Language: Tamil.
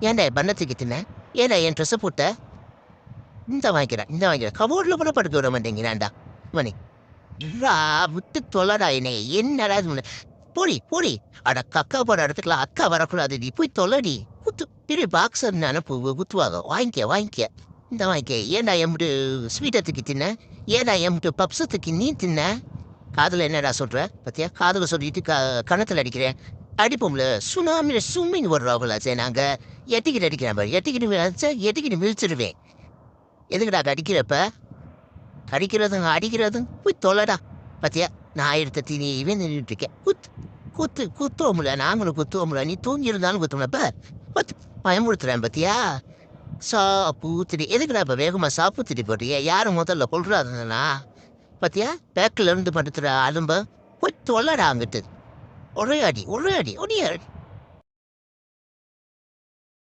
ஏன்டா பண்ண தூக்கிட்டுன ஏன்டா என் ட்ரெஸ்ஸை போட்ட இந்த வாங்கிக்கிறேன் கபோர்டில் கூட படுக்க விட மாட்டேங்கிறான்டா மணி ரா விட்டு தொலைடா என்னை என்னடா இது போடி போடி அட கக்கா போட இடத்துக்குலாம் அக்கா வரக்கூடாது நீ போய் தொலைடி குத்து பெரிய பாக்ஸர் அனுப்பு குத்துவாங்க வாங்கிக்க இந்த வாங்கிக்க ஏன்டா எம்பிட்டு ஸ்வீட்டை தூக்கி தின்ன ஏன்டா எம்பிட்டு பப்ஸை தூக்கி நீ தின்ன காதில் என்னடா சொல்கிற பத்தியா காதில் சொல்லிட்டு கணத்தில் அடிக்கிறேன் அடிப்போம்ல சுனாமியில் சும்மிங் வர்றாங்களா சரி நாங்கள் எட்டிக்கிட்டு அடிக்கிறேன் பாரு எட்டிக்கிட்டு விழிச்சிடுவேன் எதுக்குடா அடிக்கிறப்ப அடிக்கிறதும் போய் தொலைடா பத்தியா நான் 1000 இவன் நின்றுட்டு இருக்கேன் குத்துவோம்ல நாங்களும் குத்துவோம்ல நீ தூங்கி இருந்தாலும் குத்துவனப்ப பத்து பயமுறுத்துறேன் பத்தியா சாப்பூத்திரி எதுக்குடா இப்போ வேகமாக சாப்பூத்திரி போட்டியா யாரும் முதல்ல கொள்றாதுன்னா பத்தியா பேக்கில் இருந்து படுத்துற அலும்ப போய் தொல்லடா அங்கிட்டு ஒரே அடி ஒடியாடி